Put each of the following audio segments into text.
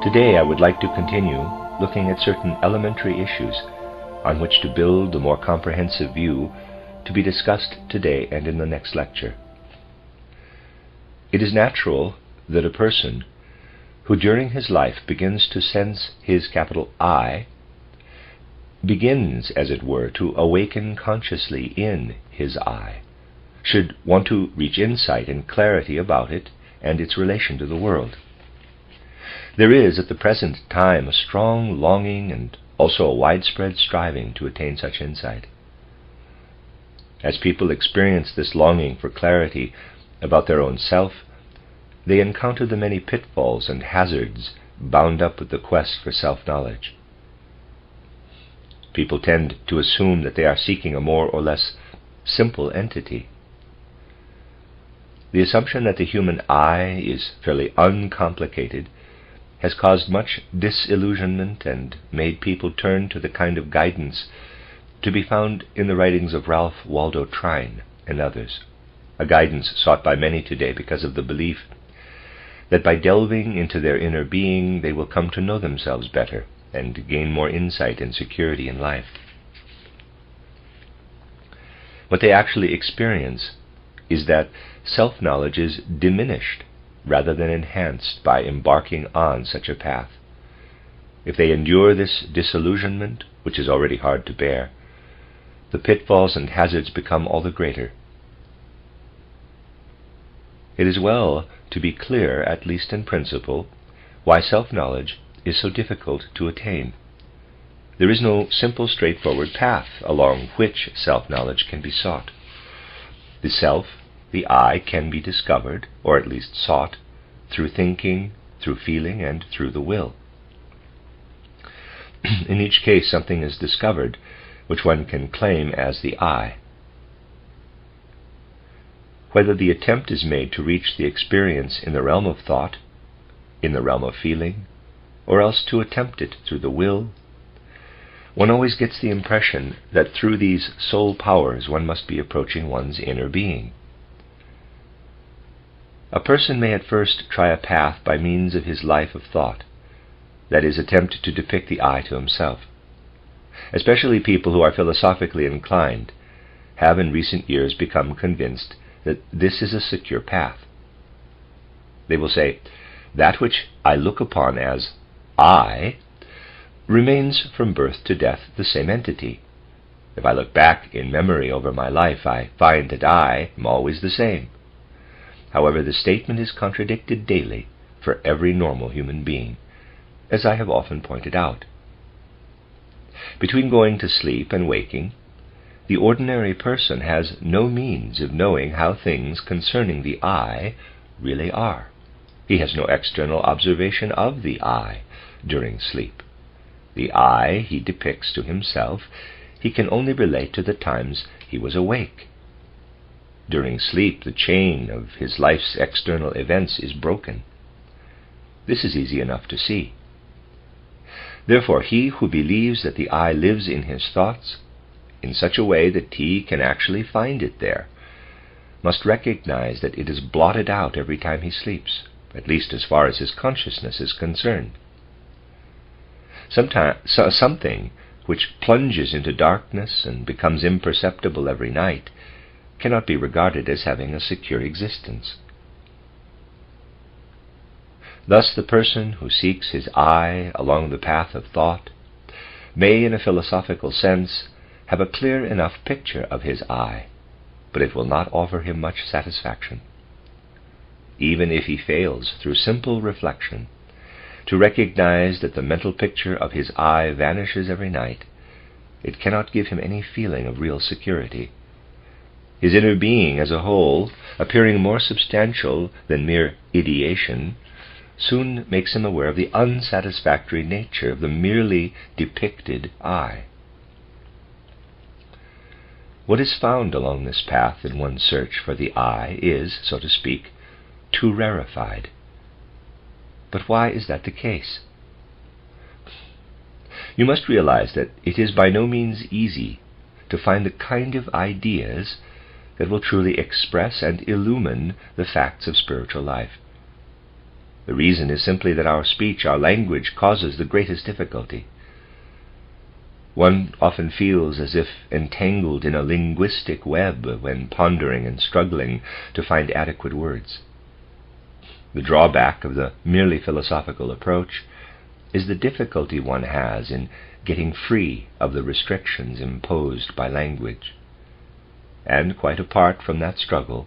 Today I would like to continue looking at certain elementary issues on which to build a more comprehensive view to be discussed today and in the next lecture. It is natural that a person who during his life begins to sense his capital I begins, as it were, to awaken consciously in his I, should want to reach insight and clarity about it and its relation to the world. There is at the present time a strong longing and also a widespread striving to attain such insight. As people experience this longing for clarity about their own self, they encounter the many pitfalls and hazards bound up with the quest for self-knowledge. People tend to assume that they are seeking a more or less simple entity. The assumption that the human I is fairly uncomplicated has caused much disillusionment and made people turn to the kind of guidance to be found in the writings of Ralph Waldo Trine and others, a guidance sought by many today because of the belief that by delving into their inner being they will come to know themselves better and gain more insight and security in life. What they actually experience is that self-knowledge is diminished rather than enhanced by embarking on such a path. If they endure this disillusionment, which is already hard to bear, the pitfalls and hazards become all the greater. It is well to be clear, at least in principle, why self-knowledge is so difficult to attain. There is no simple, straightforward path along which self-knowledge can be sought. The self, the I, can be discovered, or at least sought, through thinking, through feeling, and through the will. In each case, something is discovered which one can claim as the I. Whether the attempt is made to reach the experience in the realm of thought, in the realm of feeling, or else to attempt it through the will, one always gets the impression that through these soul powers one must be approaching one's inner being. A person may at first try a path by means of his life of thought, that is, attempt to depict the I to himself. Especially people who are philosophically inclined have in recent years become convinced that this is a secure path. They will say, that which I look upon as I remains from birth to death the same entity. If I look back in memory over my life, I find that I am always the same. However, the statement is contradicted daily for every normal human being, as I have often pointed out. Between going to sleep and waking, the ordinary person has no means of knowing how things concerning the I really are. He has no external observation of the I during sleep. The I he depicts to himself he can only relate to the times he was awake. During sleep, the chain of his life's external events is broken. This is easy enough to see. Therefore, he who believes that the I lives in his thoughts in such a way that he can actually find it there must recognize that it is blotted out every time he sleeps, at least as far as his consciousness is concerned. Something which plunges into darkness and becomes imperceptible every night cannot be regarded as having a secure existence. Thus the person who seeks his I along the path of thought may, in a philosophical sense, have a clear enough picture of his I, but it will not offer him much satisfaction. Even if he fails, through simple reflection, to recognize that the mental picture of his I vanishes every night, it cannot give him any feeling of real security. His inner being as a whole, appearing more substantial than mere ideation, soon makes him aware of the unsatisfactory nature of the merely depicted I. What is found along this path in one's search for the I is, so to speak, too rarefied. But why is that the case? You must realize that it is by no means easy to find the kind of ideas that will truly express and illumine the facts of spiritual life. The reason is simply that our speech, our language, causes the greatest difficulty. One often feels as if entangled in a linguistic web when pondering and struggling to find adequate words. The drawback of the merely philosophical approach is the difficulty one has in getting free of the restrictions imposed by language. And quite apart from that struggle,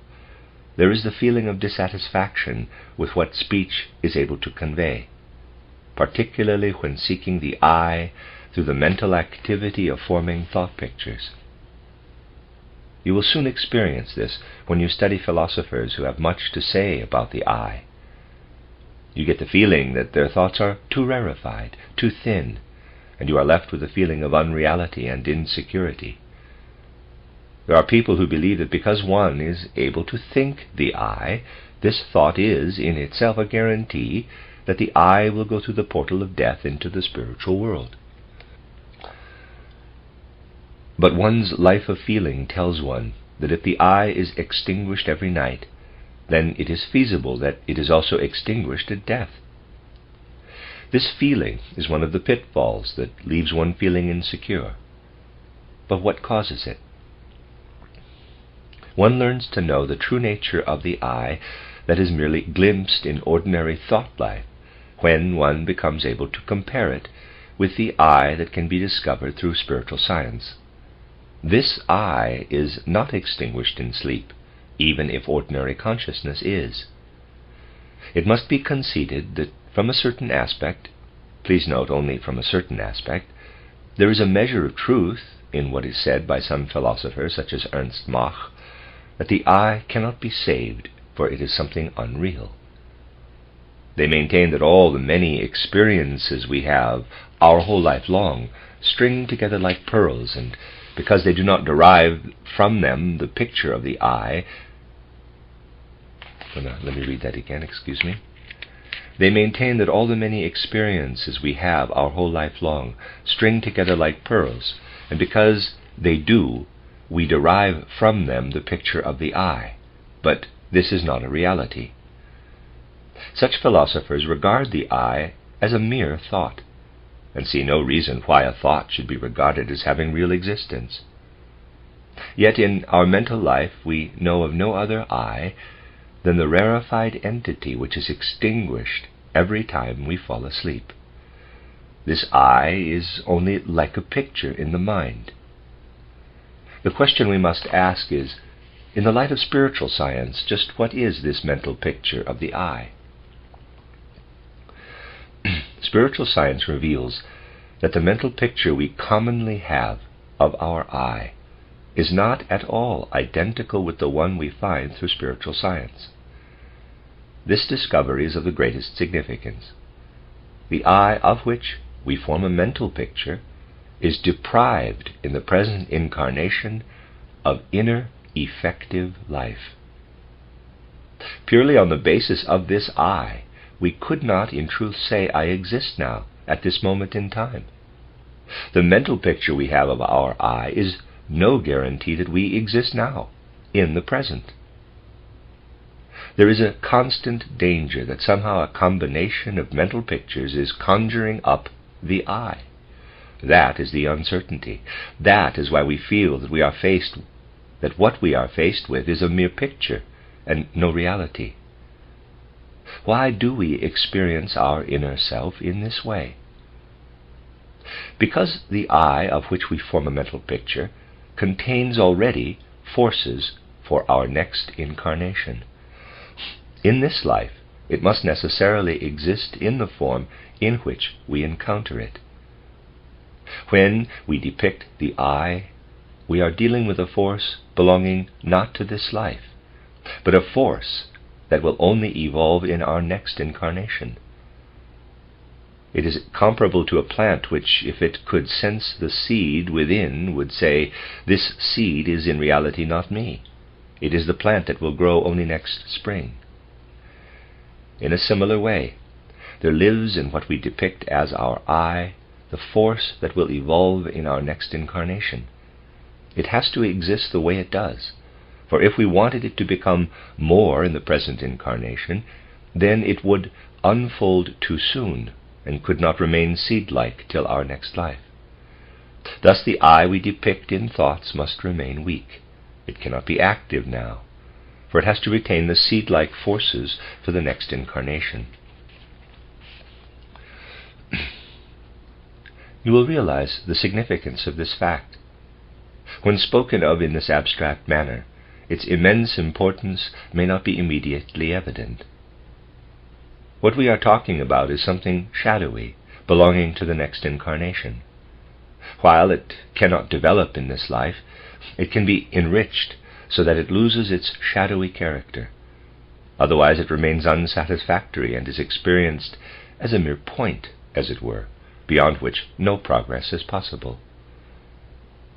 there is the feeling of dissatisfaction with what speech is able to convey, particularly when seeking the I through the mental activity of forming thought pictures. You will soon experience this when you study philosophers who have much to say about the I. You get the feeling that their thoughts are too rarefied, too thin, and you are left with a feeling of unreality and insecurity. There are people who believe that because one is able to think the I, this thought is in itself a guarantee that the I will go through the portal of death into the spiritual world. But one's life of feeling tells one that if the I is extinguished every night, then it is feasible that it is also extinguished at death. This feeling is one of the pitfalls that leaves one feeling insecure. But what causes it? One learns to know the true nature of the I that is merely glimpsed in ordinary thought life when one becomes able to compare it with the I that can be discovered through spiritual science. This I is not extinguished in sleep, even if ordinary consciousness is. It must be conceded that from a certain aspect, please note only from a certain aspect, there is a measure of truth in what is said by some philosophers, such as Ernst Mach, that the I cannot be saved, for it is something unreal. They maintain that all the many experiences we have our whole life long string together like pearls, and because they do not derive from them the picture of the I, let me read that again, excuse me. They maintain that all the many experiences we have our whole life long string together like pearls, and because they do, we derive from them the picture of the I. But this is not a reality. Such philosophers regard the I as a mere thought, and see no reason why a thought should be regarded as having real existence. Yet in our mental life we know of no other I than the rarefied entity which is extinguished every time we fall asleep. This I is only like a picture in the mind. The question we must ask is, in the light of spiritual science, just what is this mental picture of the I? Spiritual science reveals that the mental picture we commonly have of our I is not at all identical with the one we find through spiritual science. This discovery is of the greatest significance. The I of which we form a mental picture is deprived in the present incarnation of inner effective life. Purely on the basis of this I, we could not in truth say, I exist now, at this moment in time. The mental picture we have of our I is no guarantee that we exist now, in the present. There is a constant danger that somehow a combination of mental pictures is conjuring up the I. That is the uncertainty. That is why we feel that what we are faced with is a mere picture and no reality. Why do we experience our inner self in this way? Because the I of which we form a mental picture contains already forces for our next incarnation. In this life, it must necessarily exist in the form in which we encounter it. When we depict the I, we are dealing with a force belonging not to this life, but a force that will only evolve in our next incarnation. It is comparable to a plant which, if it could sense the seed within, would say, this seed is in reality not me. It is the plant that will grow only next spring. In a similar way, there lives in what we depict as our I the force that will evolve in our next incarnation. It has to exist the way it does, for if we wanted it to become more in the present incarnation, then it would unfold too soon and could not remain seed-like till our next life. Thus the I we depict in thoughts must remain weak. It cannot be active now, for it has to retain the seed-like forces for the next incarnation. You will realize the significance of this fact. When spoken of in this abstract manner, its immense importance may not be immediately evident. What we are talking about is something shadowy, belonging to the next incarnation. While it cannot develop in this life, it can be enriched so that it loses its shadowy character. Otherwise it remains unsatisfactory and is experienced as a mere point, as it were, beyond which no progress is possible.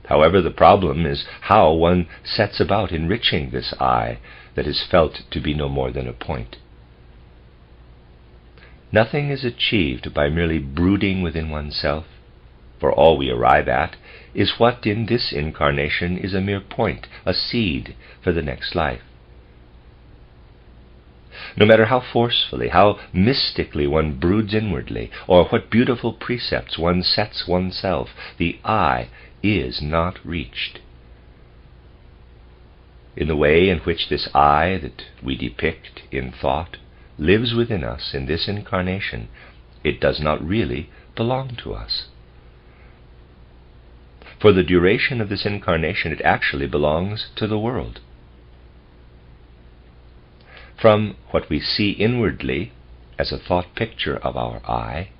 However, the problem is how one sets about enriching this I that is felt to be no more than a point. Nothing is achieved by merely brooding within oneself, for all we arrive at is what in this incarnation is a mere point, a seed for the next life. No matter how forcefully, how mystically one broods inwardly, or what beautiful precepts one sets oneself, the I is not reached. In the way in which this I that we depict in thought lives within us in this incarnation, it does not really belong to us. For the duration of this incarnation, it actually belongs to the world. From what we see inwardly as a thought picture of our I,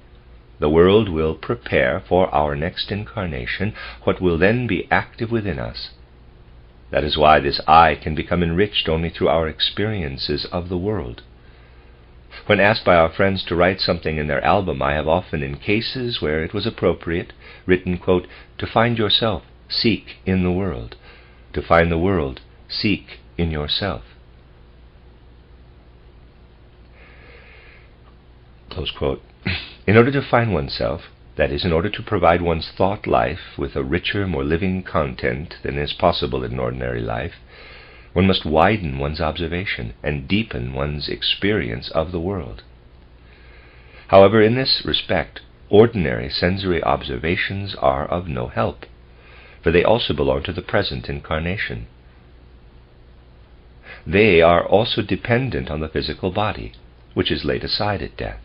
the world will prepare for our next incarnation what will then be active within us. That is why this I can become enriched only through our experiences of the world. When asked by our friends to write something in their album, I have often, in cases where it was appropriate, written, quote, "To find yourself, seek in the world. To find the world, seek in yourself." Close quote. In order to find oneself, that is, in order to provide one's thought life with a richer, more living content than is possible in ordinary life, one must widen one's observation and deepen one's experience of the world. However, in this respect, ordinary sensory observations are of no help, for they also belong to the present incarnation. They are also dependent on the physical body, which is laid aside at death.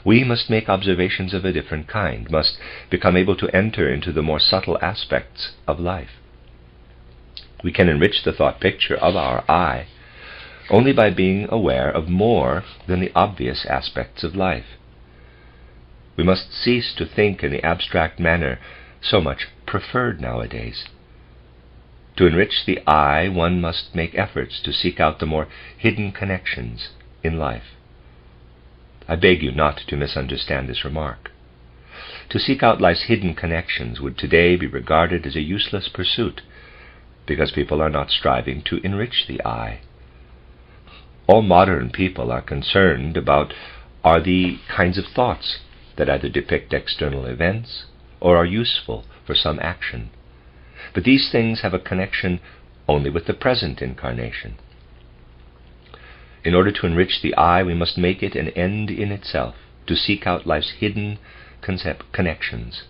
We must make observations of a different kind, must become able to enter into the more subtle aspects of life. We can enrich the thought picture of our I only by being aware of more than the obvious aspects of life. We must cease to think in the abstract manner so much preferred nowadays. To enrich the I, one must make efforts to seek out the more hidden connections in life. I beg you not to misunderstand this remark. To seek out life's hidden connections would today be regarded as a useless pursuit, because people are not striving to enrich the I. All modern people are concerned about are the kinds of thoughts that either depict external events or are useful for some action. But these things have a connection only with the present incarnation. In order to enrich the I, we must make it an end in itself, to seek out life's hidden connections.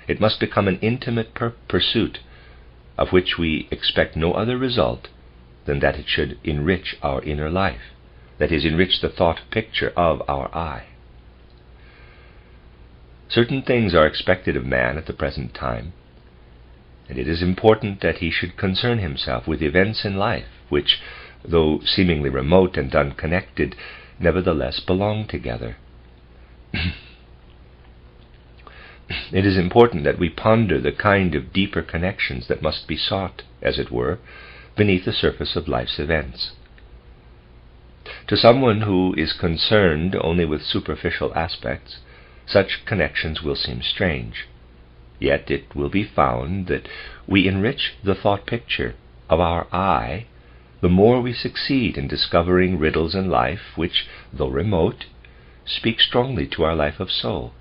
It must become an intimate pursuit, of which we expect no other result than that it should enrich our inner life, that is, enrich the thought picture of our I. Certain things are expected of man at the present time, and it is important that he should concern himself with events in life which, though seemingly remote and unconnected, nevertheless belong together. It is important that we ponder the kind of deeper connections that must be sought, as it were, beneath the surface of life's events. To someone who is concerned only with superficial aspects, such connections will seem strange. Yet it will be found that we enrich the thought picture of our I the more we succeed in discovering riddles in life which, though remote, speak strongly to our life of soul.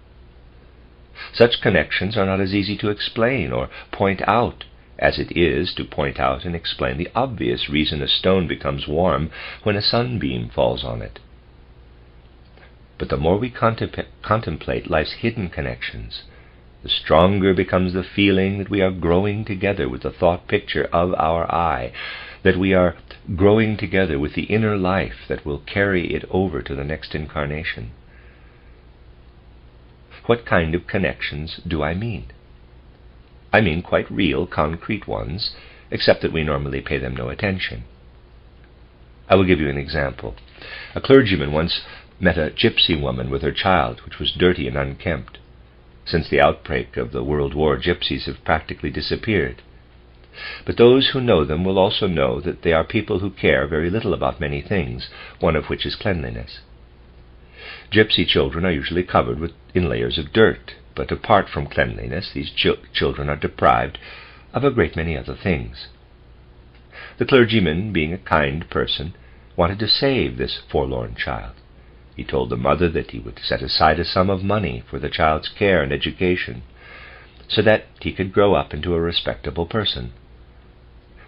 Such connections are not as easy to explain or point out as it is to point out and explain the obvious reason a stone becomes warm when a sunbeam falls on it. But the more we contemplate life's hidden connections, the stronger becomes the feeling that we are growing together with the thought picture of our I, that we are growing together with the inner life that will carry it over to the next incarnation. What kind of connections do I mean? I mean quite real, concrete ones, except that we normally pay them no attention. I will give you an example. A clergyman once met a gypsy woman with her child, which was dirty and unkempt. Since the outbreak of the World War, gypsies have practically disappeared. But those who know them will also know that they are people who care very little about many things, one of which is cleanliness. Gypsy children are usually covered in layers of dirt, but apart from cleanliness, these children are deprived of a great many other things. The clergyman, being a kind person, wanted to save this forlorn child. He told the mother that he would set aside a sum of money for the child's care and education, so that he could grow up into a respectable person.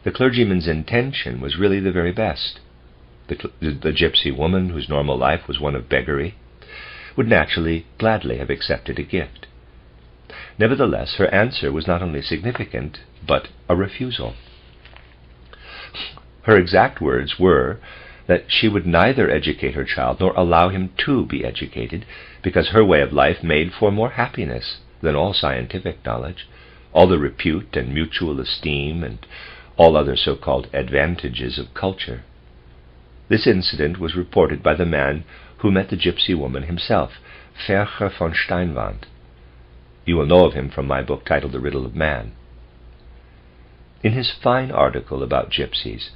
The clergyman's intention was really the very best. The gypsy woman, whose normal life was one of beggary, would naturally gladly have accepted a gift. Nevertheless, her answer was not only significant, but a refusal. Her exact words were that she would neither educate her child nor allow him to be educated, because her way of life made for more happiness than all scientific knowledge, all the repute and mutual esteem, and all other so-called advantages of culture. This incident was reported by the man who met the gypsy woman himself, Fercher von Steinwand. You will know of him from my book titled The Riddle of Man. In his fine article about gypsies,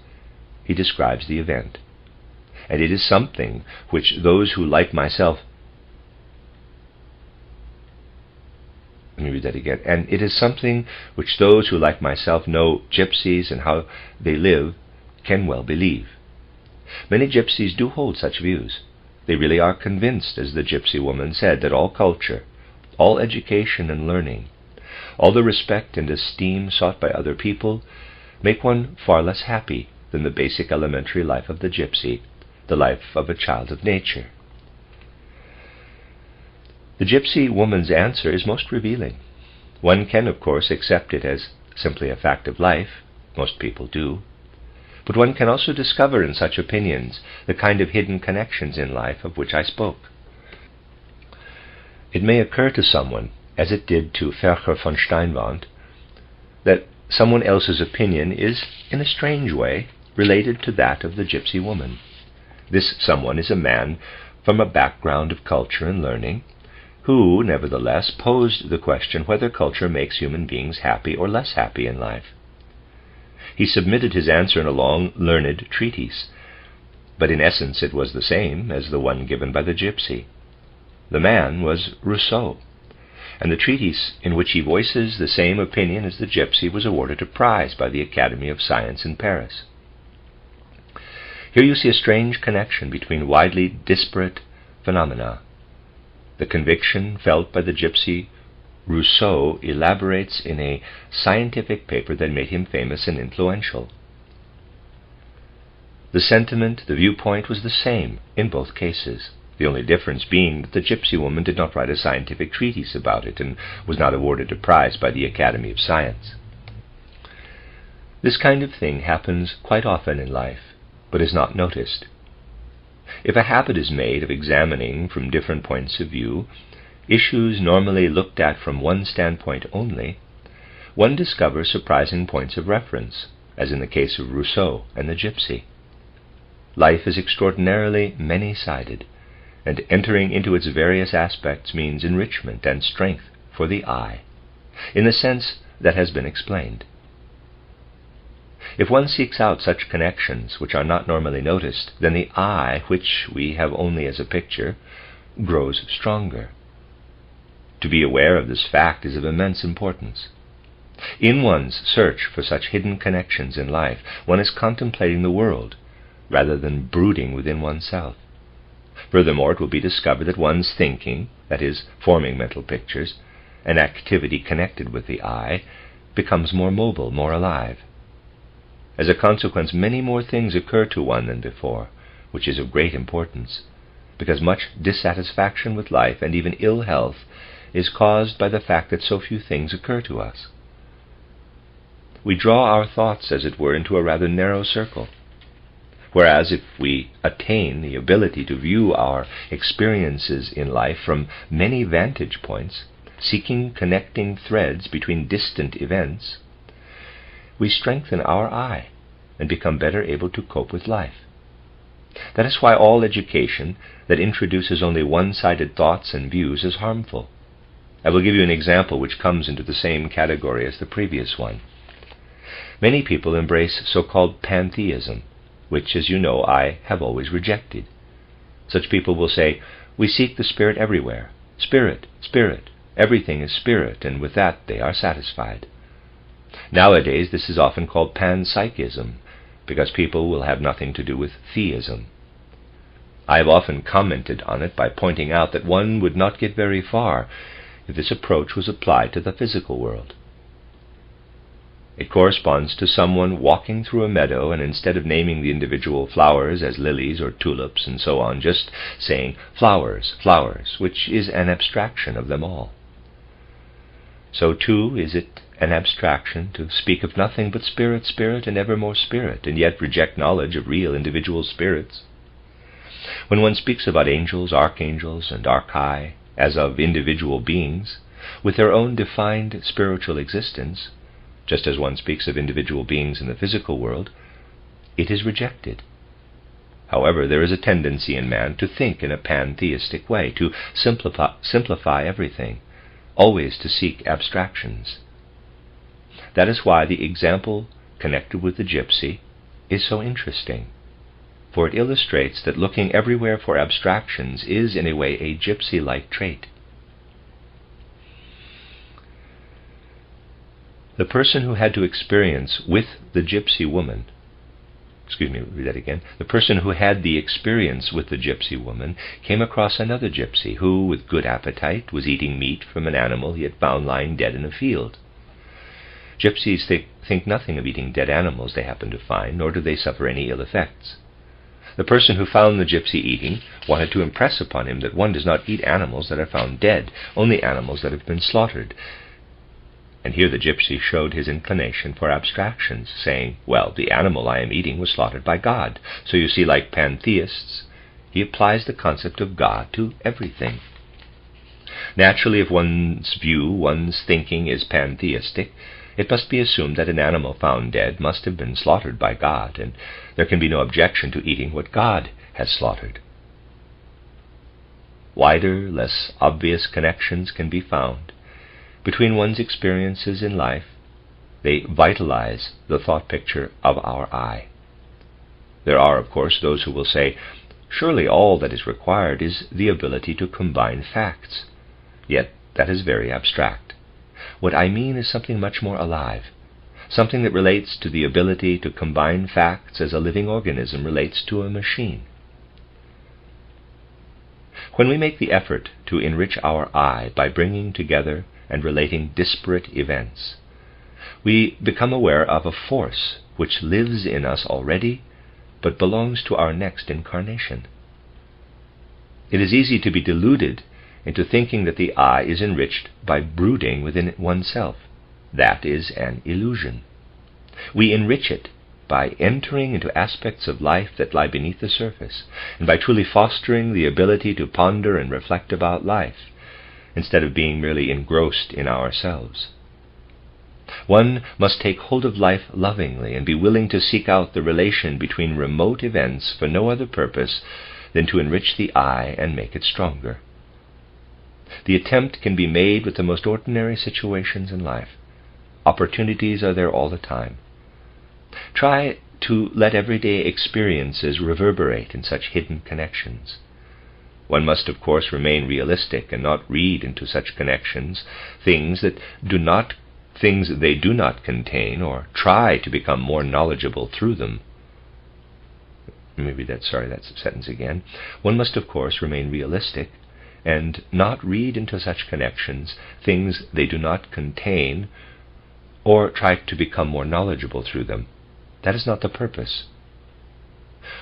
he describes the event, and it is something which those who, like myself, and it is something which those who, like myself, know gypsies and how they live, can well believe. Many gypsies do hold such views. They really are convinced, as the gypsy woman said, that all culture, all education and learning, all the respect and esteem sought by other people, make one far less happy than the basic elementary life of the gypsy, the life of a child of nature. The gypsy woman's answer is most revealing. One can, of course, accept it as simply a fact of life. Most people do. But one can also discover in such opinions the kind of hidden connections in life of which I spoke. It may occur to someone, as it did to Fercher von Steinwand, that someone else's opinion is, in a strange way, related to that of the gypsy woman. This someone is a man from a background of culture and learning, who, nevertheless, posed the question whether culture makes human beings happy or less happy in life. He submitted his answer in a long, learned treatise, but in essence it was the same as the one given by the gypsy. The man was Rousseau, and the treatise in which he voices the same opinion as the gypsy was awarded a prize by the Academy of Science in Paris. Here you see a strange connection between widely disparate phenomena. The conviction felt by the gypsy Rousseau elaborates in a scientific paper that made him famous and influential. The sentiment, the viewpoint was the same in both cases, the only difference being that the gypsy woman did not write a scientific treatise about it and was not awarded a prize by the Academy of Science. This kind of thing happens quite often in life, but is not noticed. If a habit is made of examining from different points of view issues normally looked at from one standpoint only, one discovers surprising points of reference, as in the case of Rousseau and the gypsy. Life is extraordinarily many-sided, and entering into its various aspects means enrichment and strength for the I, in the sense that has been explained. If one seeks out such connections which are not normally noticed, then the I, which we have only as a picture, grows stronger. To be aware of this fact is of immense importance. In one's search for such hidden connections in life, one is contemplating the world, rather than brooding within oneself. Furthermore, it will be discovered that one's thinking, that is, forming mental pictures, an activity connected with the I, becomes more mobile, more alive. As a consequence, many more things occur to one than before, which is of great importance, because much dissatisfaction with life and even ill health is caused by the fact that so few things occur to us. We draw our thoughts, as it were, into a rather narrow circle, whereas if we attain the ability to view our experiences in life from many vantage points, seeking connecting threads between distant events, we strengthen our eye and become better able to cope with life. That is why all education that introduces only one-sided thoughts and views is harmful. I will give you an example which comes into the same category as the previous one. Many people embrace so-called pantheism, which, as you know, I have always rejected. Such people will say, "We seek the Spirit everywhere. Spirit, Spirit. Everything is Spirit," and with that they are satisfied. Nowadays this is often called panpsychism, because people will have nothing to do with theism. I have often commented on it by pointing out that one would not get very far if this approach was applied to the physical world. It corresponds to someone walking through a meadow and instead of naming the individual flowers as lilies or tulips and so on, just saying flowers, flowers, which is an abstraction of them all. So too is it an abstraction to speak of nothing but spirit, spirit, and ever more spirit, and yet reject knowledge of real individual spirits. When one speaks about angels, archangels, and archai as of individual beings, with their own defined spiritual existence, just as one speaks of individual beings in the physical world, it is rejected. However, there is a tendency in man to think in a pantheistic way, to simplify everything, always to seek abstractions. That is why the example connected with the gypsy is so interesting, for it illustrates that looking everywhere for abstractions is in a way a gypsy-like trait. The person who had to experience with the gypsy woman, the person who had the experience with the gypsy woman came across another gypsy who, with good appetite, was eating meat from an animal he had found lying dead in a field. Gypsies think nothing of eating dead animals they happen to find, nor do they suffer any ill effects. The person who found the gypsy eating wanted to impress upon him that one does not eat animals that are found dead, only animals that have been slaughtered. And here the gypsy showed his inclination for abstractions, saying, "Well, the animal I am eating was slaughtered by God." So you see, like pantheists, he applies the concept of God to everything. Naturally, if one's thinking is pantheistic, it must be assumed that an animal found dead must have been slaughtered by God, and there can be no objection to eating what God has slaughtered. Wider, less obvious connections can be found between one's experiences in life. They vitalize the thought picture of our eye. There are, of course, those who will say, surely all that is required is the ability to combine facts. Yet that is very abstract. What I mean is something much more alive, something that relates to the ability to combine facts as a living organism relates to a machine. When we make the effort to enrich our eye by bringing together and relating disparate events, we become aware of a force which lives in us already, but belongs to our next incarnation. It is easy to be deluded into thinking that the eye is enriched by brooding within oneself. That is an illusion. We enrich it by entering into aspects of life that lie beneath the surface, and by truly fostering the ability to ponder and reflect about life, instead of being merely engrossed in ourselves. One must take hold of life lovingly and be willing to seek out the relation between remote events for no other purpose than to enrich the eye and make it stronger. The attempt can be made with the most ordinary situations in life. Opportunities are there all the time. Try to let everyday experiences reverberate in such hidden connections. One must, of course, remain realistic and not read into such connections things they do not contain, or try to become more knowledgeable through them. That's a sentence again. One must, of course, remain realistic and not read into such connections things they do not contain, or try to become more knowledgeable through them. That is not the purpose.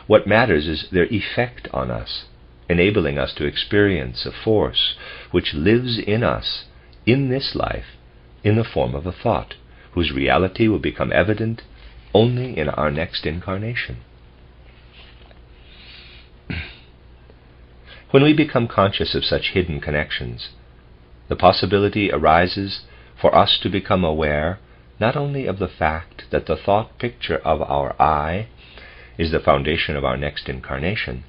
What matters is their effect on us, enabling us to experience a force which lives in us in this life in the form of a thought, whose reality will become evident only in our next incarnation. When we become conscious of such hidden connections, the possibility arises for us to become aware not only of the fact that the thought picture of our I is the foundation of our next incarnation,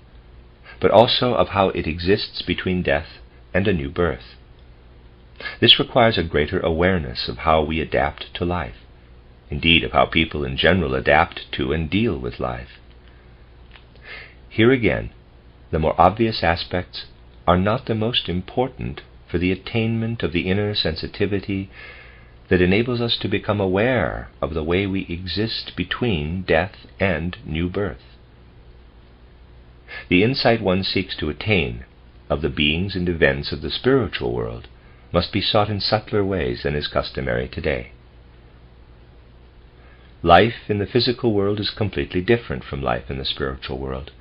but also of how it exists between death and a new birth. This requires a greater awareness of how we adapt to life, indeed of how people in general adapt to and deal with life. Here again, the more obvious aspects are not the most important for the attainment of the inner sensitivity that enables us to become aware of the way we exist between death and new birth. The insight one seeks to attain of the beings and events of the spiritual world must be sought in subtler ways than is customary today. Life in the physical world is completely different from life in the spiritual world.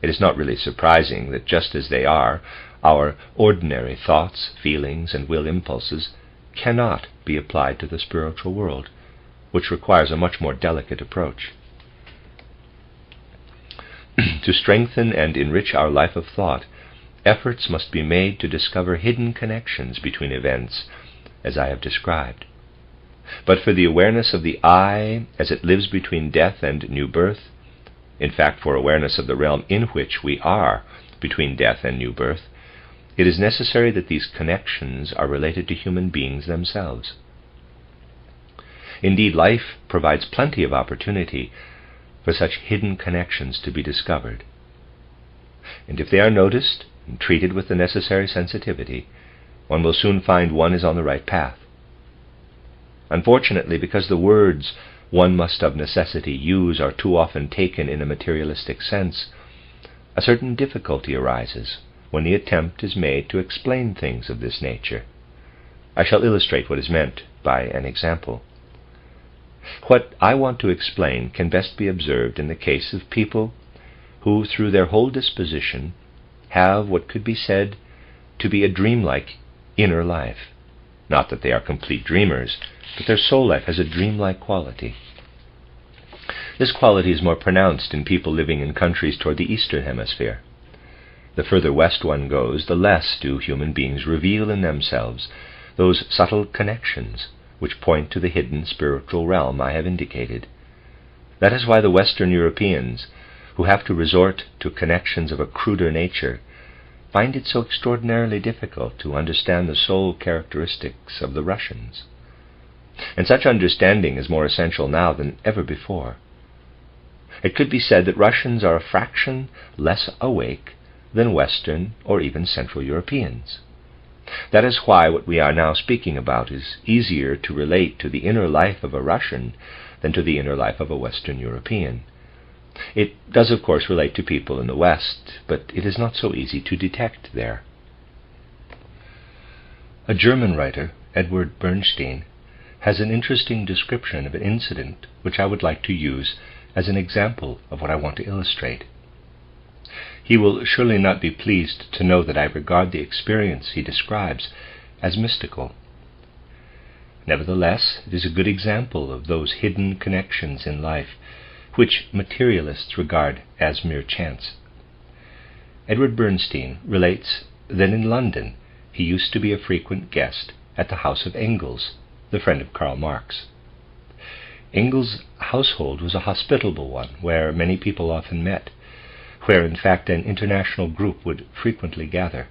It is not really surprising that just as they are, our ordinary thoughts, feelings, and will impulses cannot be applied to the spiritual world, which requires a much more delicate approach. To strengthen and enrich our life of thought, efforts must be made to discover hidden connections between events, as I have described. But for the awareness of the I as it lives between death and new birth, in fact for awareness of the realm in which we are between death and new birth, it is necessary that these connections are related to human beings themselves. Indeed, life provides plenty of opportunity for such hidden connections to be discovered. And if they are noticed and treated with the necessary sensitivity, one will soon find one is on the right path. Unfortunately, because the words one must of necessity use are too often taken in a materialistic sense, a certain difficulty arises when the attempt is made to explain things of this nature. I shall illustrate what is meant by an example. What I want to explain can best be observed in the case of people who, through their whole disposition, have what could be said to be a dreamlike inner life. Not that they are complete dreamers, but their soul life has a dreamlike quality. This quality is more pronounced in people living in countries toward the Eastern Hemisphere. The further west one goes, the less do human beings reveal in themselves those subtle connections which point to the hidden spiritual realm I have indicated. That is why the Western Europeans, who have to resort to connections of a cruder nature, find it so extraordinarily difficult to understand the soul characteristics of the Russians. And such understanding is more essential now than ever before. It could be said that Russians are a fraction less awake than Western or even Central Europeans. That is why what we are now speaking about is easier to relate to the inner life of a Russian than to the inner life of a Western European. It does, of course, relate to people in the West, but it is not so easy to detect there. A German writer, Edward Bernstein, has an interesting description of an incident which I would like to use as an example of what I want to illustrate. He will surely not be pleased to know that I regard the experience he describes as mystical. Nevertheless, it is a good example of those hidden connections in life which materialists regard as mere chance. Edward Bernstein relates that in London he used to be a frequent guest at the house of Engels, the friend of Karl Marx. Engels' household was a hospitable one, where many people often met, where in fact an international group would frequently gather.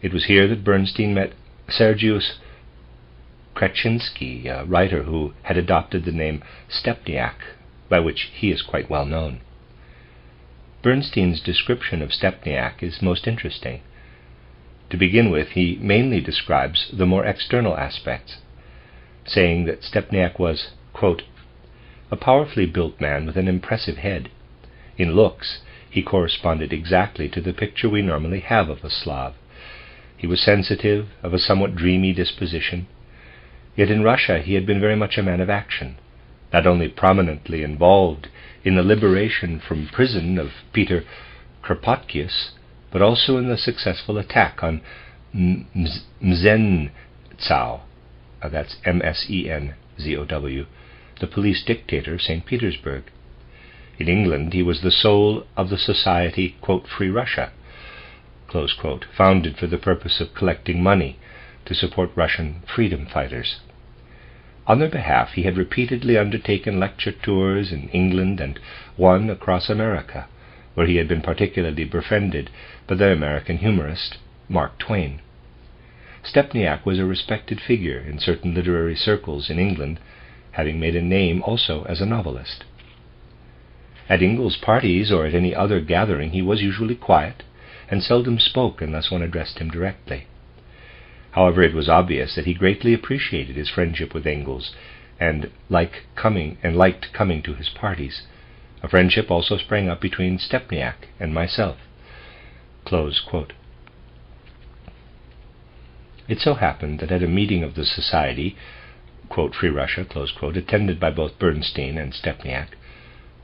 It was here that Bernstein met Sergius Kraczynski, a writer who had adopted the name Stepniak, by which he is quite well known. Bernstein's description of Stepniak is most interesting. To begin with, he mainly describes the more external aspects, saying that Stepniak was, quote, a powerfully built man with an impressive head. In looks, he corresponded exactly to the picture we normally have of a Slav. He was sensitive, of a somewhat dreamy disposition. Yet in Russia he had been very much a man of action, not only prominently involved in the liberation from prison of Peter Kropotkius, but also in the successful attack on Mzenzau, that's Msenzow, the police dictator of St. Petersburg. In England he was the soul of the society, quote, Free Russia, close quote, founded for the purpose of collecting money to support Russian freedom fighters. On their behalf he had repeatedly undertaken lecture tours in England and one across America, where he had been particularly befriended by the American humorist Mark Twain. Stepniak was a respected figure in certain literary circles in England, having made a name also as a novelist. At Ingalls' parties or at any other gathering he was usually quiet, and seldom spoke unless one addressed him directly. However, it was obvious that he greatly appreciated his friendship with Ingalls, and liked coming to his parties. A friendship also sprang up between Stepniak and myself. Close quote. It so happened that at a meeting of the Society, quote, Free Russia, close quote, attended by both Bernstein and Stepniak,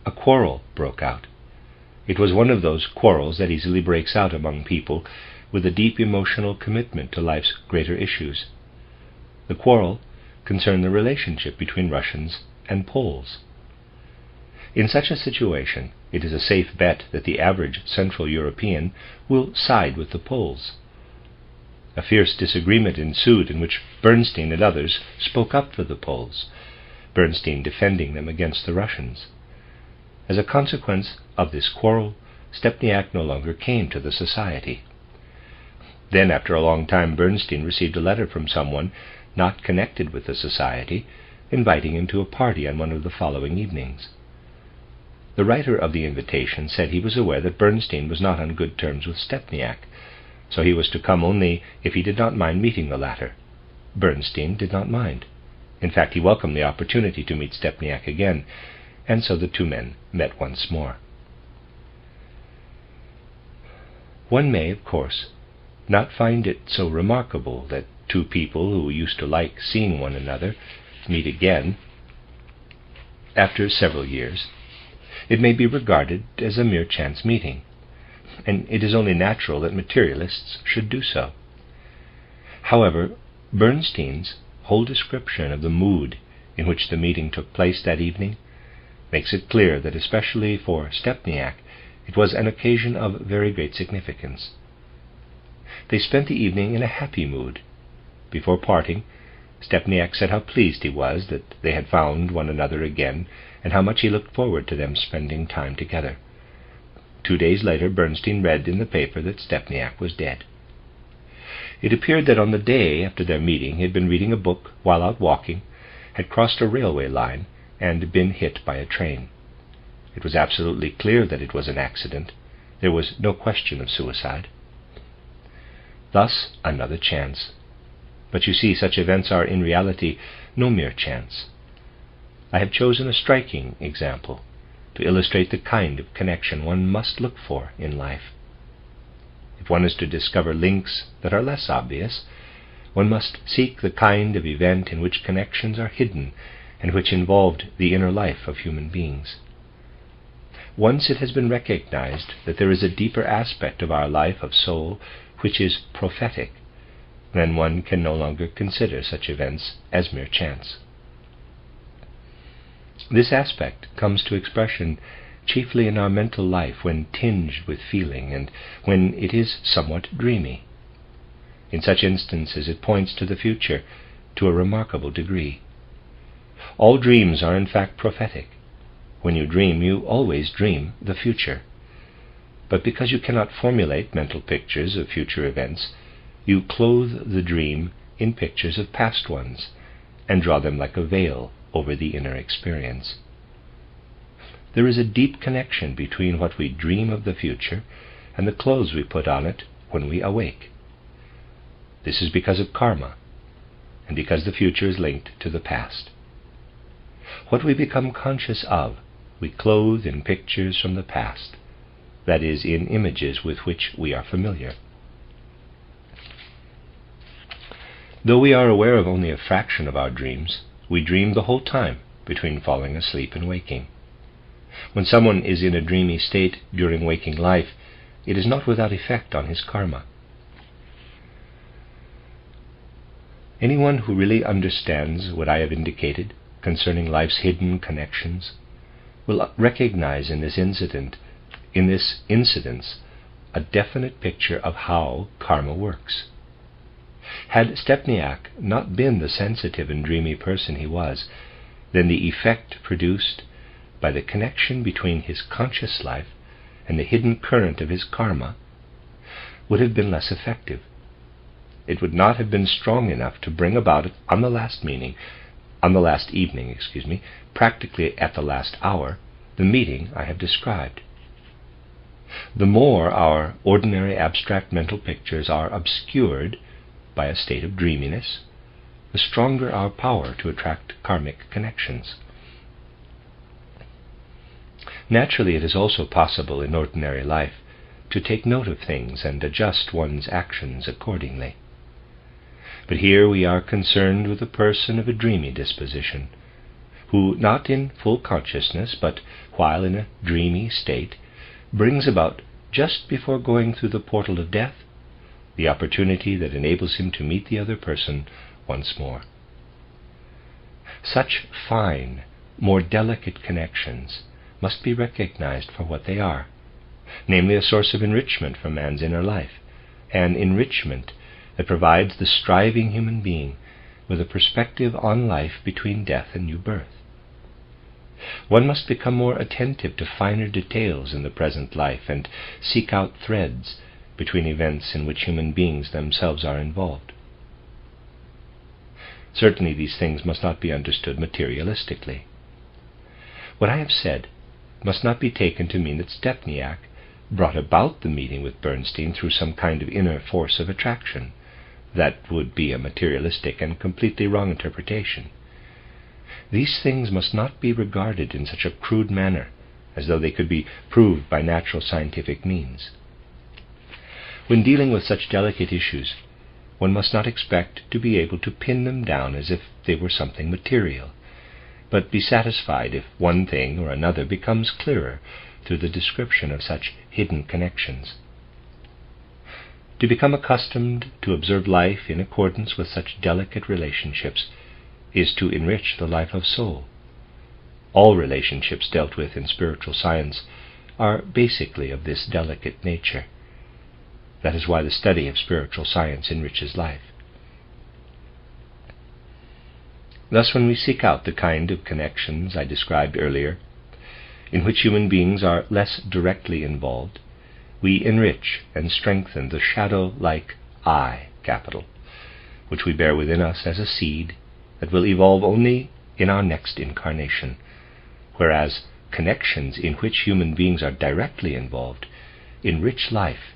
a quarrel broke out. It was one of those quarrels that easily breaks out among people with a deep emotional commitment to life's greater issues. The quarrel concerned the relationship between Russians and Poles. In such a situation, it is a safe bet that the average Central European will side with the Poles. A fierce disagreement ensued in which Bernstein and others spoke up for the Poles, Bernstein defending them against the Russians. As a consequence of this quarrel, Stepniak no longer came to the Society. Then, after a long time, Bernstein received a letter from someone not connected with the Society, inviting him to a party on one of the following evenings. The writer of the invitation said he was aware that Bernstein was not on good terms with Stepniak, so he was to come only if he did not mind meeting the latter. Bernstein did not mind. In fact, he welcomed the opportunity to meet Stepniak again, and so the two men met once more. One may, of course, not find it so remarkable that two people who used to like seeing one another meet again after several years. It may be regarded as a mere chance meeting, and it is only natural that materialists should do so. However, Bernstein's whole description of the mood in which the meeting took place that evening makes it clear that especially for Stepniak it was an occasion of very great significance. They spent the evening in a happy mood. Before parting, Stepniak said how pleased he was that they had found one another again, and how much he looked forward to them spending time together. 2 days later, Bernstein read in the paper that Stepniak was dead. It appeared that on the day after their meeting he had been reading a book while out walking, had crossed a railway line, and been hit by a train. It was absolutely clear that it was an accident. There was no question of suicide. Thus, another chance. But you see, such events are in reality no mere chance. I have chosen a striking example to illustrate the kind of connection one must look for in life. If one is to discover links that are less obvious, one must seek the kind of event in which connections are hidden and which involved the inner life of human beings. Once it has been recognized that there is a deeper aspect of our life of soul which is prophetic, then one can no longer consider such events as mere chance. This aspect comes to expression chiefly in our mental life when tinged with feeling and when it is somewhat dreamy. In such instances it points to the future to a remarkable degree. All dreams are in fact prophetic. When you dream, you always dream the future. But because you cannot formulate mental pictures of future events, you clothe the dream in pictures of past ones and draw them like a veil over the inner experience. There is a deep connection between what we dream of the future and the clothes we put on it when we awake. This is because of karma, and because the future is linked to the past. What we become conscious of, we clothe in pictures from the past, that is, in images with which we are familiar. Though we are aware of only a fraction of our dreams, we dream the whole time between falling asleep and waking. When someone is in a dreamy state during waking life, it is not without effect on his karma. Anyone who really understands what I have indicated concerning life's hidden connections will recognize in this incidence, a definite picture of how karma works. Had Stepniak not been the sensitive and dreamy person he was, then the effect produced by the connection between his conscious life and the hidden current of his karma would have been less effective. It would not have been strong enough to bring about on the last evening, practically at the last hour, the meeting I have described. The more our ordinary abstract mental pictures are obscured by a state of dreaminess, the stronger our power to attract karmic connections. Naturally, it is also possible in ordinary life to take note of things and adjust one's actions accordingly. But here we are concerned with a person of a dreamy disposition, who, not in full consciousness, but while in a dreamy state, brings about, just before going through the portal of death, the opportunity that enables him to meet the other person once more. Such fine, more delicate connections must be recognized for what they are, namely a source of enrichment for man's inner life, an enrichment that provides the striving human being with a perspective on life between death and new birth. One must become more attentive to finer details in the present life and seek out threads between events in which human beings themselves are involved. Certainly these things must not be understood materialistically. What I have said must not be taken to mean that Stepniak brought about the meeting with Bernstein through some kind of inner force of attraction. That would be a materialistic and completely wrong interpretation. These things must not be regarded in such a crude manner, as though they could be proved by natural scientific means. When dealing with such delicate issues, one must not expect to be able to pin them down as if they were something material, but be satisfied if one thing or another becomes clearer through the description of such hidden connections. To become accustomed to observe life in accordance with such delicate relationships is to enrich the life of soul. All relationships dealt with in spiritual science are basically of this delicate nature. That is why the study of spiritual science enriches life. Thus, when we seek out the kind of connections I described earlier, in which human beings are less directly involved, we enrich and strengthen the shadow-like I, which we bear within us as a seed that will evolve only in our next incarnation, whereas connections in which human beings are directly involved enrich life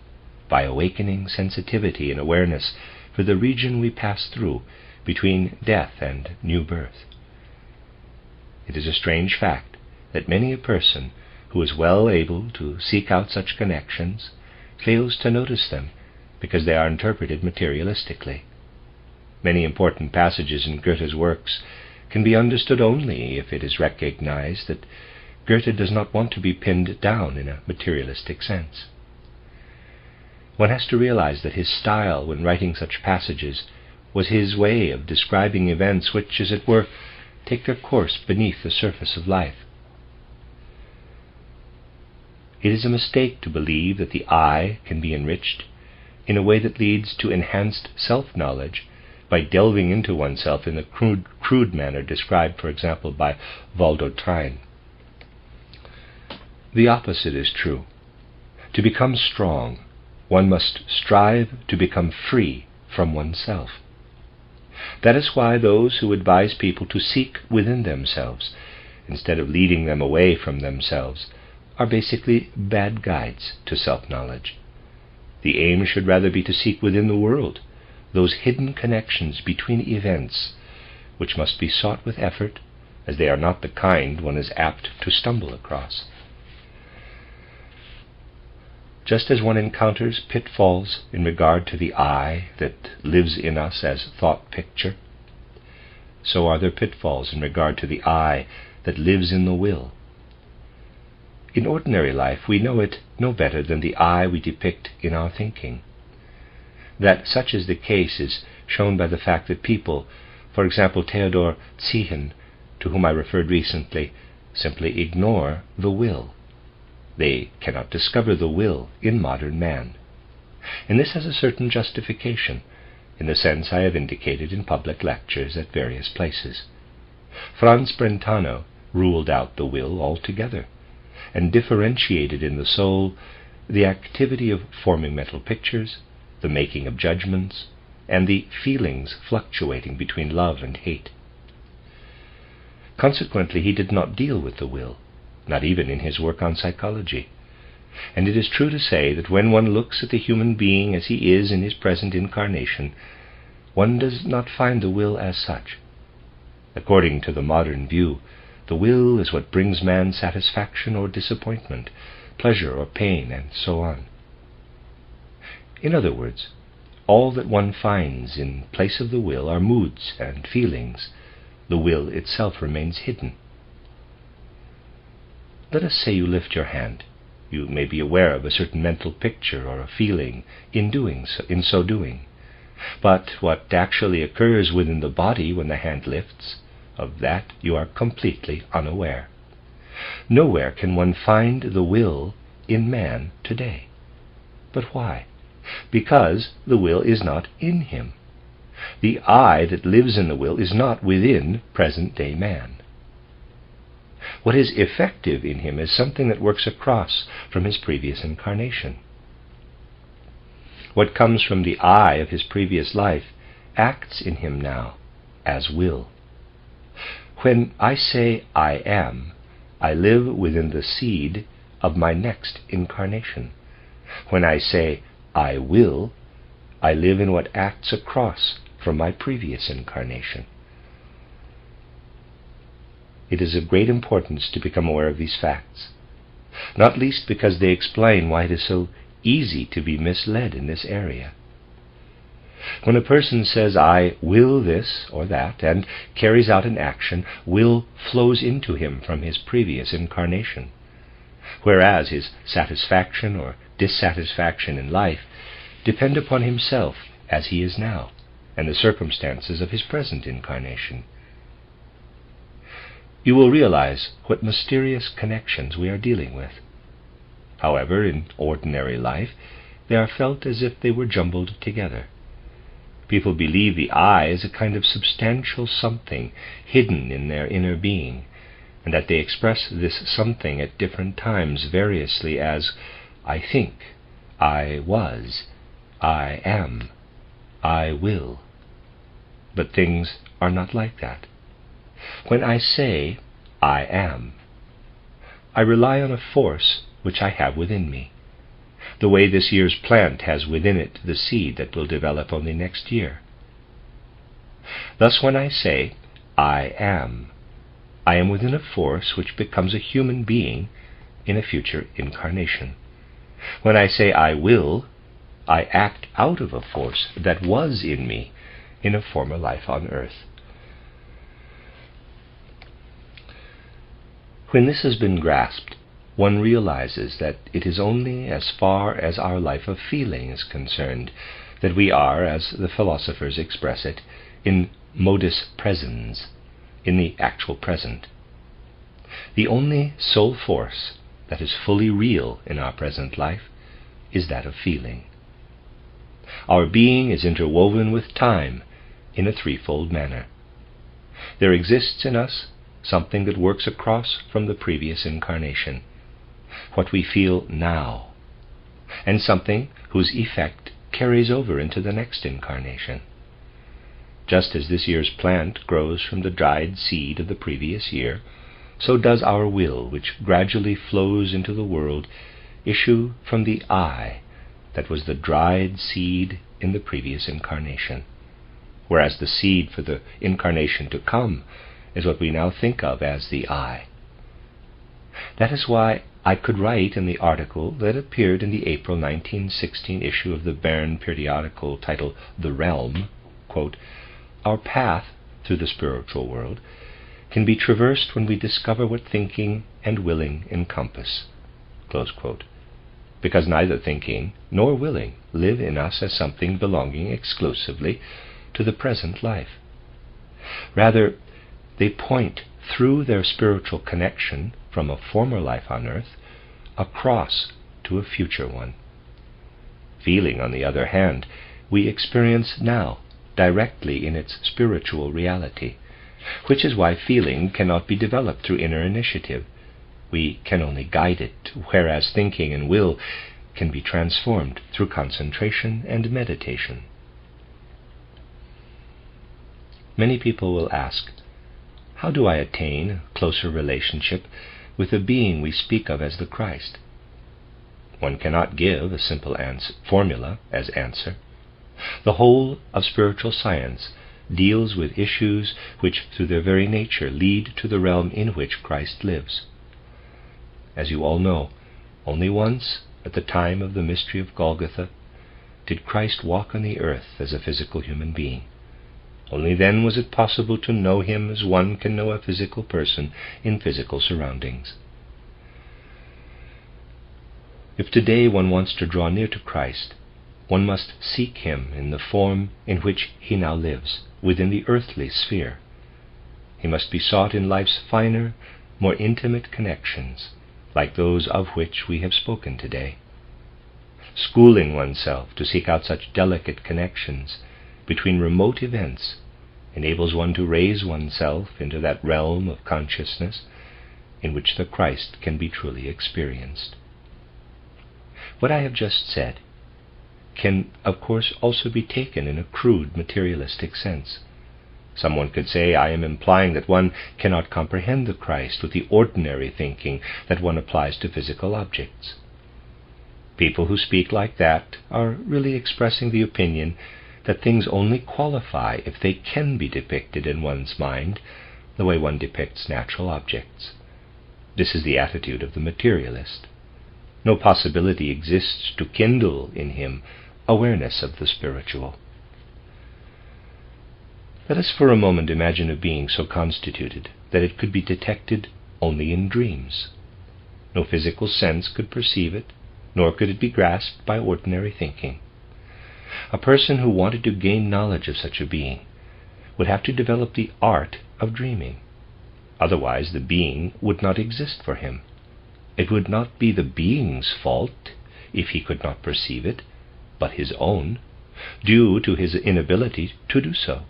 by awakening sensitivity and awareness for the region we pass through between death and new birth. It is a strange fact that many a person who is well able to seek out such connections fails to notice them because they are interpreted materialistically. Many important passages in Goethe's works can be understood only if it is recognized that Goethe does not want to be pinned down in a materialistic sense. One has to realize that his style when writing such passages was his way of describing events which, as it were, take their course beneath the surface of life. It is a mistake to believe that the I can be enriched in a way that leads to enhanced self-knowledge by delving into oneself in the crude manner described, for example, by Waldo Trine. The opposite is true. To become strong, one must strive to become free from oneself. That is why those who advise people to seek within themselves, instead of leading them away from themselves, are basically bad guides to self-knowledge. The aim should rather be to seek within the world those hidden connections between events, which must be sought with effort, as they are not the kind one is apt to stumble across. Just as one encounters pitfalls in regard to the I that lives in us as thought picture, so are there pitfalls in regard to the I that lives in the will. In ordinary life, we know it no better than the I we depict in our thinking. That such is the case is shown by the fact that people, for example Theodor Ziehen, to whom I referred recently, simply ignore the will. They cannot discover the will in modern man. And this has a certain justification, in the sense I have indicated in public lectures at various places. Franz Brentano ruled out the will altogether, and differentiated in the soul the activity of forming mental pictures, the making of judgments, and the feelings fluctuating between love and hate. Consequently, he did not deal with the will, not even in his work on psychology. And it is true to say that when one looks at the human being as he is in his present incarnation, one does not find the will as such. According to the modern view, the will is what brings man satisfaction or disappointment, pleasure or pain, and so on. In other words, all that one finds in place of the will are moods and feelings. The will itself remains hidden. Let us say you lift your hand. You may be aware of a certain mental picture or a feeling in so doing. But what actually occurs within the body when the hand lifts, of that you are completely unaware. Nowhere can one find the will in man today. But why? Because the will is not in him. The I that lives in the will is not within present-day man. What is effective in him is something that works across from his previous incarnation. What comes from the I of his previous life acts in him now as will. When I say I am, I live within the seed of my next incarnation. When I say I will, I live in what acts across from my previous incarnation. It is of great importance to become aware of these facts, not least because they explain why it is so easy to be misled in this area. When a person says, I will this or that, and carries out an action, will flows into him from his previous incarnation, whereas his satisfaction or dissatisfaction in life depend upon himself as he is now, and the circumstances of his present incarnation. You will realize what mysterious connections we are dealing with. However, in ordinary life, they are felt as if they were jumbled together. People believe the I is a kind of substantial something hidden in their inner being, and that they express this something at different times variously as I think, I was, I am, I will. But things are not like that. When I say I am, I rely on a force which I have within me, the way this year's plant has within it the seed that will develop only next year. Thus when I say I am within a force which becomes a human being in a future incarnation. When I say I will, I act out of a force that was in me in a former life on earth. When this has been grasped, one realizes that it is only as far as our life of feeling is concerned that we are, as the philosophers express it, in modus presens, in the actual present. The only sole force that is fully real in our present life is that of feeling. Our being is interwoven with time in a threefold manner. There exists in us something that works across from the previous incarnation, what we feel now, and something whose effect carries over into the next incarnation. Just as this year's plant grows from the dried seed of the previous year, so does our will, which gradually flows into the world, issue from the I that was the dried seed in the previous incarnation, whereas the seed for the incarnation to come is what we now think of as the I. That is why I could write in the article that appeared in the April 1916 issue of the Bern periodical titled The Realm, quote, our path through the spiritual world can be traversed when we discover what thinking and willing encompass. close quote, because neither thinking nor willing live in us as something belonging exclusively to the present life. Rather, they point through their spiritual connection from a former life on earth across to a future one. Feeling, on the other hand, we experience now directly in its spiritual reality, which is why feeling cannot be developed through inner initiative. We can only guide it, whereas thinking and will can be transformed through concentration and meditation. Many people will ask, how do I attain a closer relationship with the being we speak of as the Christ? One cannot give a simple formula as answer. The whole of spiritual science deals with issues which, through their very nature, lead to the realm in which Christ lives. As you all know, only once, at the time of the mystery of Golgotha, did Christ walk on the earth as a physical human being. Only then was it possible to know him as one can know a physical person in physical surroundings. If today one wants to draw near to Christ, one must seek him in the form in which he now lives, within the earthly sphere. He must be sought in life's finer, more intimate connections, like those of which we have spoken today. Schooling oneself to seek out such delicate connections between remote events enables one to raise oneself into that realm of consciousness in which the Christ can be truly experienced. What I have just said can, of course, also be taken in a crude materialistic sense. Someone could say, I am implying that one cannot comprehend the Christ with the ordinary thinking that one applies to physical objects. People who speak like that are really expressing the opinion that things only qualify if they can be depicted in one's mind the way one depicts natural objects. This is the attitude of the materialist. No possibility exists to kindle in him awareness of the spiritual. Let us for a moment imagine a being so constituted that it could be detected only in dreams. No physical sense could perceive it, nor could it be grasped by ordinary thinking. A person who wanted to gain knowledge of such a being would have to develop the art of dreaming. Otherwise the being would not exist for him. It would not be the being's fault if he could not perceive it, but his own, due to his inability to do so.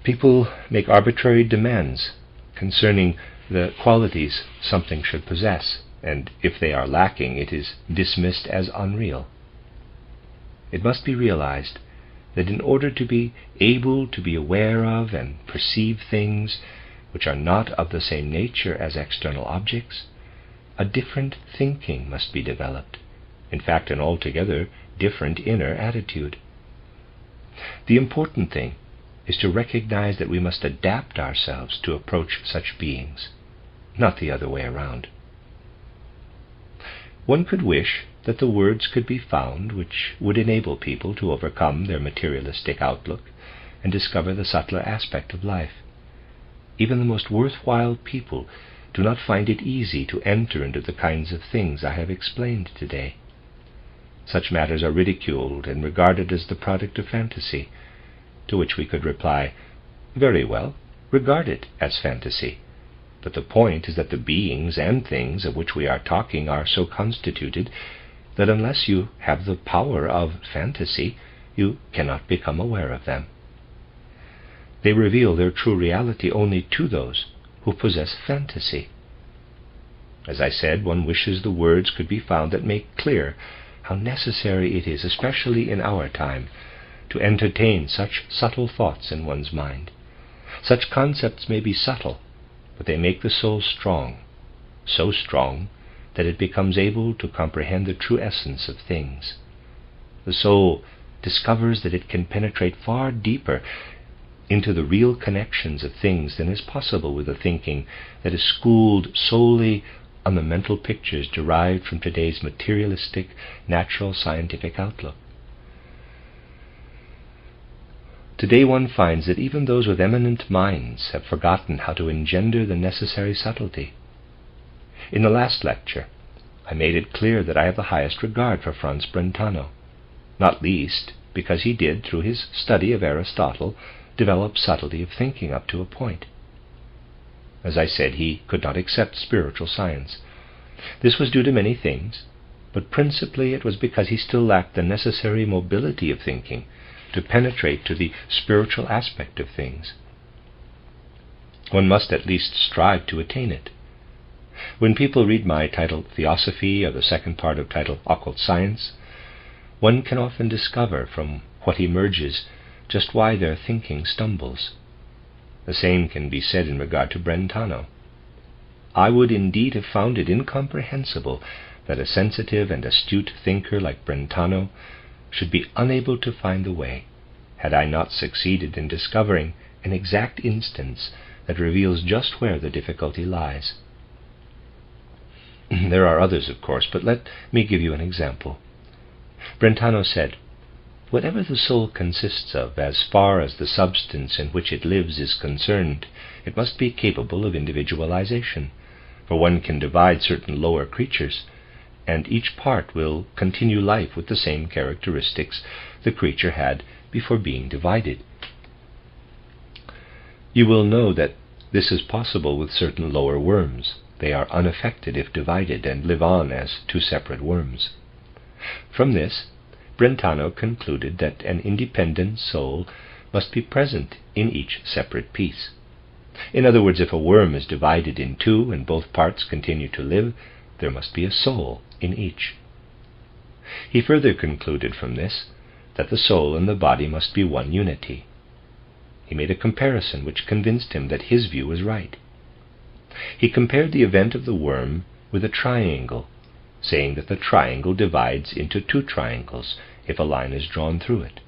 People make arbitrary demands concerning the qualities something should possess, and if they are lacking, it is dismissed as unreal. It must be realized that in order to be able to be aware of and perceive things which are not of the same nature as external objects, a different thinking must be developed, in fact an altogether different inner attitude. The important thing is to recognize that we must adapt ourselves to approach such beings, not the other way around. One could wish that the words could be found which would enable people to overcome their materialistic outlook and discover the subtler aspect of life. Even the most worthwhile people do not find it easy to enter into the kinds of things I have explained today. Such matters are ridiculed and regarded as the product of fantasy, to which we could reply, very well, regard it as fantasy. But the point is that the beings and things of which we are talking are so constituted that unless you have the power of fantasy, you cannot become aware of them. They reveal their true reality only to those who possess fantasy. As I said, one wishes the words could be found that make clear how necessary it is, especially in our time, to entertain such subtle thoughts in one's mind. Such concepts may be subtle, but they make the soul strong, so strong that it becomes able to comprehend the true essence of things. The soul discovers that it can penetrate far deeper into the real connections of things than is possible with a thinking that is schooled solely on the mental pictures derived from today's materialistic, natural scientific outlook. Today one finds that even those with eminent minds have forgotten how to engender the necessary subtlety. In the last lecture, I made it clear that I have the highest regard for Franz Brentano, not least because he did, through his study of Aristotle, develop subtlety of thinking up to a point. As I said, he could not accept spiritual science. This was due to many things, but principally it was because he still lacked the necessary mobility of thinking to penetrate to the spiritual aspect of things. One must at least strive to attain it. When people read my title Theosophy, or the second part of title Occult Science, one can often discover from what emerges just why their thinking stumbles. The same can be said in regard to Brentano. I would indeed have found it incomprehensible that a sensitive and astute thinker like Brentano should be unable to find the way, had I not succeeded in discovering an exact instance that reveals just where the difficulty lies. There are others, of course, but let me give you an example. Brentano said, "Whatever the soul consists of, as far as the substance in which it lives is concerned, it must be capable of individualization, for one can divide certain lower creatures, and each part will continue life with the same characteristics the creature had before being divided." You will know that this is possible with certain lower worms. They are unaffected if divided, and live on as two separate worms. From this, Brentano concluded that an independent soul must be present in each separate piece. In other words, if a worm is divided in two and both parts continue to live, there must be a soul in each. He further concluded from this that the soul and the body must be one unity. He made a comparison which convinced him that his view was right. He compared the event of the worm with a triangle, saying that the triangle divides into two triangles if a line is drawn through it.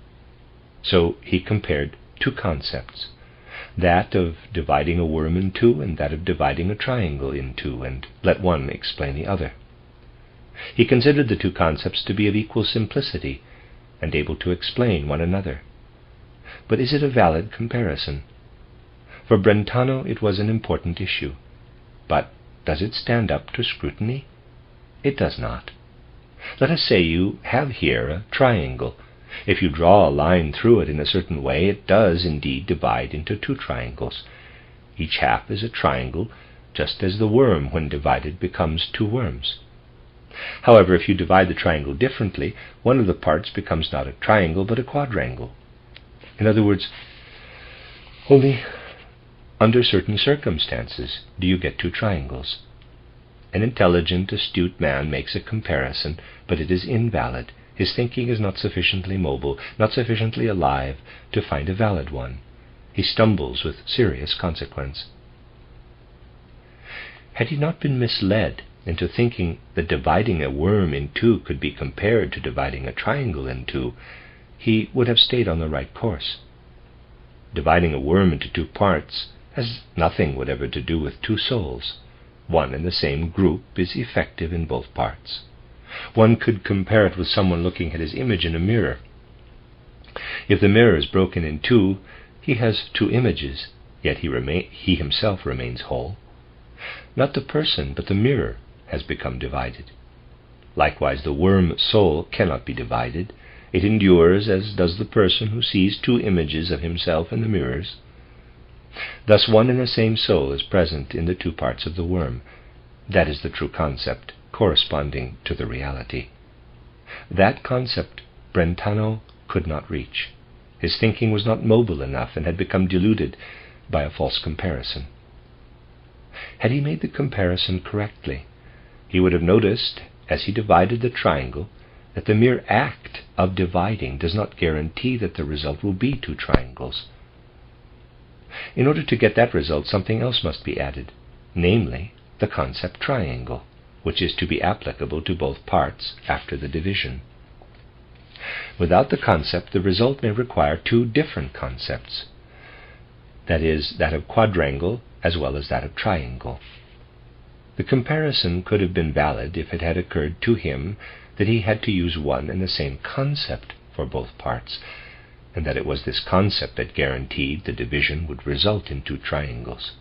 So he compared two concepts, that of dividing a worm in two and that of dividing a triangle in two, and let one explain the other. He considered the two concepts to be of equal simplicity and able to explain one another. But is it a valid comparison? For Brentano it was an important issue. But does it stand up to scrutiny? It does not. Let us say you have here a triangle. If you draw a line through it in a certain way, it does indeed divide into two triangles. Each half is a triangle, just as the worm, when divided, becomes two worms. However, if you divide the triangle differently, one of the parts becomes not a triangle but a quadrangle. In other words, only under certain circumstances do you get two triangles. An intelligent, astute man makes a comparison, but it is invalid. His thinking is not sufficiently mobile, not sufficiently alive to find a valid one. He stumbles with serious consequence. Had he not been misled into thinking that dividing a worm in two could be compared to dividing a triangle in two, he would have stayed on the right course. Dividing a worm into two parts has nothing whatever to do with two souls. One and the same group is effective in both parts. One could compare it with someone looking at his image in a mirror. If the mirror is broken in two, he has two images, yet he himself remains whole. Not the person, but the mirror has become divided. Likewise, the worm soul cannot be divided. It endures as does the person who sees two images of himself in the mirrors. Thus one and the same soul is present in the two parts of the worm. That is the true concept, corresponding to the reality. That concept Brentano could not reach. His thinking was not mobile enough and had become deluded by a false comparison. Had he made the comparison correctly, he would have noticed, as he divided the triangle, that the mere act of dividing does not guarantee that the result will be two triangles. In order to get that result, something else must be added, namely, the concept triangle, which is to be applicable to both parts after the division. Without the concept, the result may require two different concepts, that is, that of quadrangle as well as that of triangle. The comparison could have been valid if it had occurred to him that he had to use one and the same concept for both parts, and that it was this concept that guaranteed the division would result in two triangles.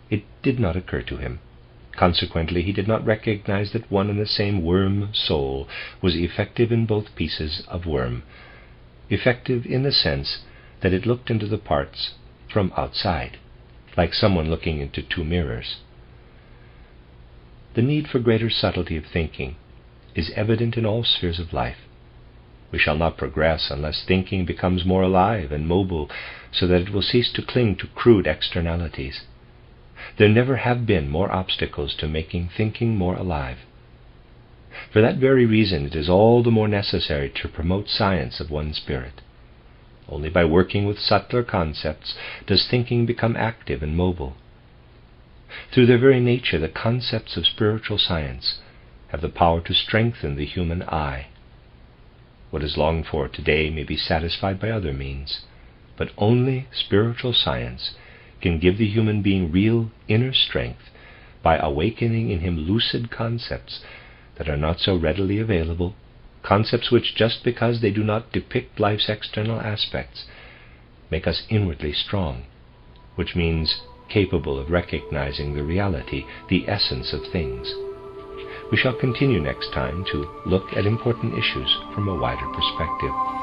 It did not occur to him. Consequently, he did not recognize that one and the same worm soul was effective in both pieces of worm, effective in the sense that it looked into the parts from outside, like someone looking into two mirrors. The need for greater subtlety of thinking is evident in all spheres of life. We shall not progress unless thinking becomes more alive and mobile, so that it will cease to cling to crude externalities. There never have been more obstacles to making thinking more alive. For that very reason, it is all the more necessary to promote science of one spirit. Only by working with subtler concepts does thinking become active and mobile. Through their very nature, the concepts of spiritual science have the power to strengthen the human I. What is longed for today may be satisfied by other means, but only spiritual science can give the human being real inner strength by awakening in him lucid concepts that are not so readily available, concepts which, just because they do not depict life's external aspects, make us inwardly strong, which means capable of recognizing the reality, the essence of things. We shall continue next time to look at important issues from a wider perspective.